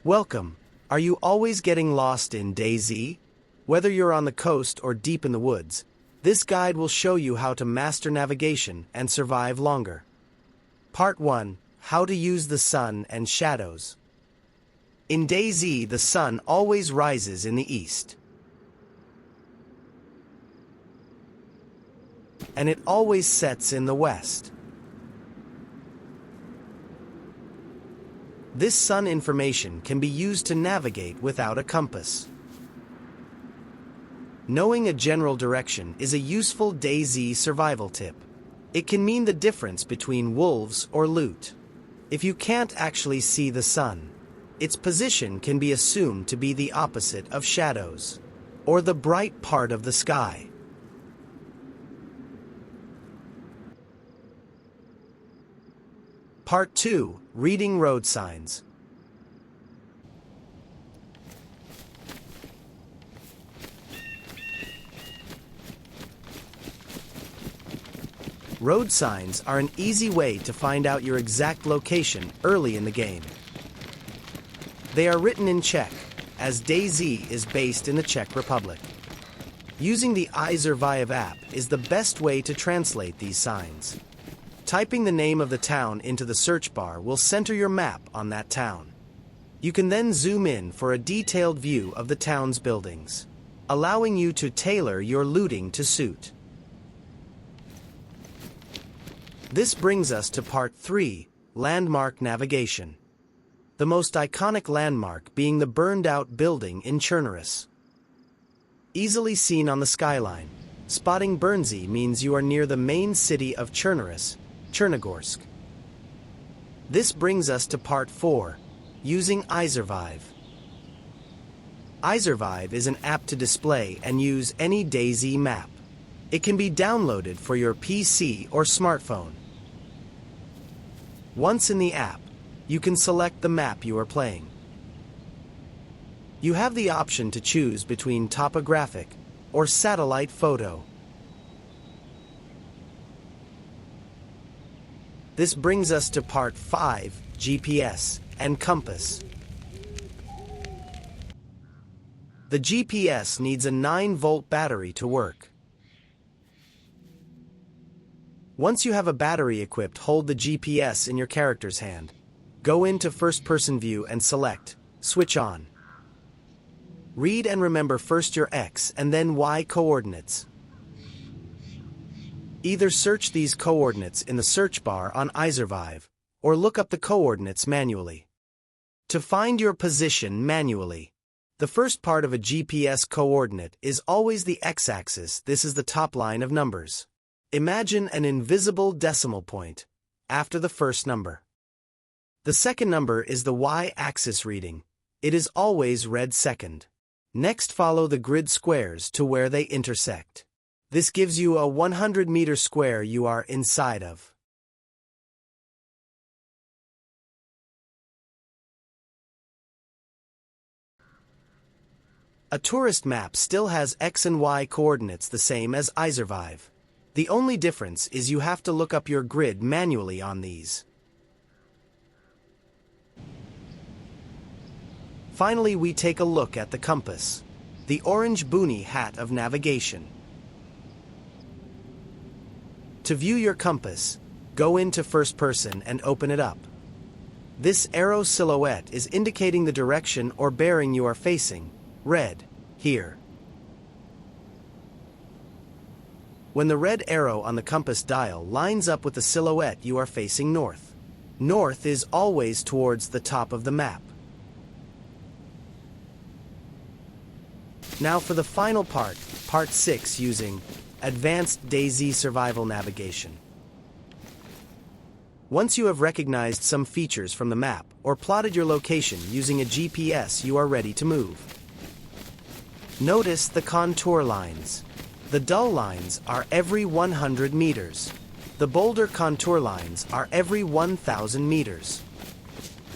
Welcome. Are you always getting lost in DayZ? Whether you're on the coast or deep in the woods, this guide will show you how to master navigation and survive longer. Part 1. How to use the sun and shadows. In DayZ, the sun always rises in the east. And it always sets in the west. This sun information can be used to navigate without a compass. Knowing a general direction is a useful DayZ survival tip. It can mean the difference between wolves or loot. If you can't actually see the sun, its position can be assumed to be the opposite of shadows, or the bright part of the sky. Part 2. Reading road signs. Road signs are an easy way to find out your exact location early in the game. They are written in Czech, as DayZ is based in the Czech Republic. Using the iZurvive app is the best way to translate these signs. Typing the name of the town into the search bar will center your map on that town. You can then zoom in for a detailed view of the town's buildings, allowing you to tailor your looting to suit. This brings us to Part 3, Landmark Navigation. The most iconic landmark being the burned-out building in Chernihiv. Easily seen on the skyline, spotting Bernzy means you are near the main city of Chernihiv, Chernigorsk. This brings us to Part 4, using iZurvive. iZurvive is an app to display and use any DayZ map. It can be downloaded for your PC or smartphone. Once in the app, you can select the map you are playing. You have the option to choose between topographic or satellite photo. This brings us to Part 5, GPS and compass. The GPS needs a 9-volt battery to work. Once you have a battery equipped, hold the GPS in your character's hand. Go into first-person view and select Switch On. Read and remember first your X and then Y coordinates. Either search these coordinates in the search bar on iZurvive, or look up the coordinates manually. To find your position manually, the first part of a GPS coordinate is always the x-axis. This is the top line of numbers. Imagine an invisible decimal point after the first number. The second number is the y-axis reading. It is always read second. Next, follow the grid squares to where they intersect. This gives you a 100-meter square you are inside of. A tourist map still has X and Y coordinates the same as iZurvive. The only difference is you have to look up your grid manually on these. Finally, we take a look at the compass, the orange boonie hat of navigation. To view your compass, go into first person and open it up. This arrow silhouette is indicating the direction or bearing you are facing, red, here. When the red arrow on the compass dial lines up with the silhouette, you are facing north. North is always towards the top of the map. Now for the final part, Part 6, using Advanced DayZ Survival Navigation. Once you have recognized some features from the map or plotted your location using a GPS, you are ready to move. Notice the contour lines. The dull lines are every 100 meters. The bolder contour lines are every 1,000 meters.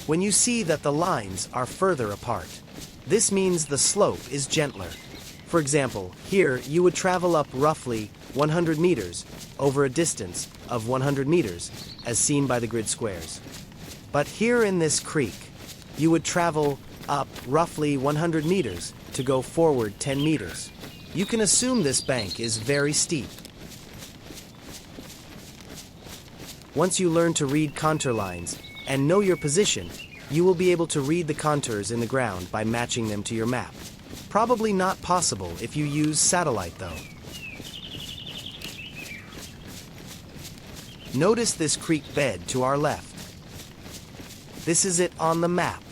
When you see that the lines are further apart, this means the slope is gentler. For example, here you would travel up roughly 100 meters over a distance of 100 meters, as seen by the grid squares. But here in this creek, you would travel up roughly 100 meters to go forward 10 meters. You can assume this bank is very steep. Once you learn to read contour lines and know your position, you will be able to read the contours in the ground by matching them to your map. Probably not possible if you use satellite though. Notice this creek bed to our left. This is it on the map.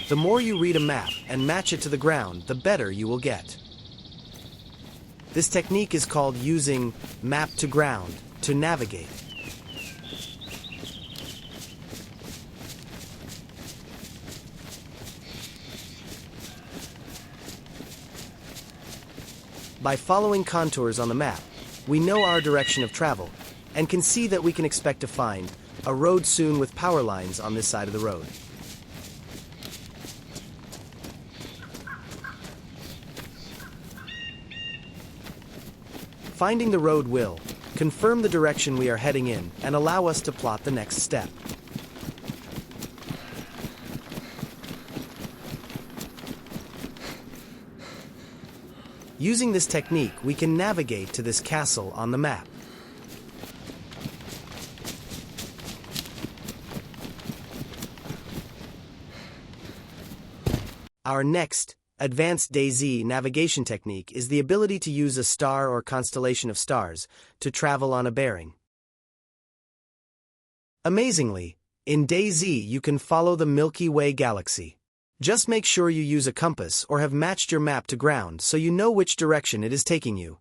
The more you read a map and match it to the ground, the better you will get. This technique is called using map to ground to navigate. By following contours on the map, we know our direction of travel and can see that we can expect to find a road soon with power lines on this side of the road. Finding the road will confirm the direction we are heading in and allow us to plot the next step. Using this technique, we can navigate to this castle on the map. Our next advanced DayZ navigation technique is the ability to use a star or constellation of stars to travel on a bearing. Amazingly, in DayZ you can follow the Milky Way galaxy. Just make sure you use a compass or have matched your map to ground so you know which direction it is taking you.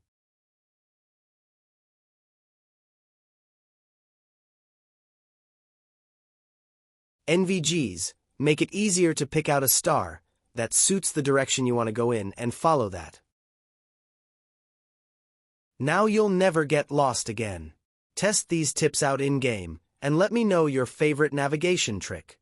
NVGs make it easier to pick out a star that suits the direction you want to go in and follow that. Now you'll never get lost again. Test these tips out in-game and let me know your favorite navigation trick.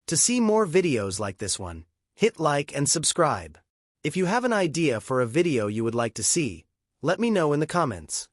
To see more videos like this one, hit like and subscribe. If you have an idea for a video you would like to see, let me know in the comments.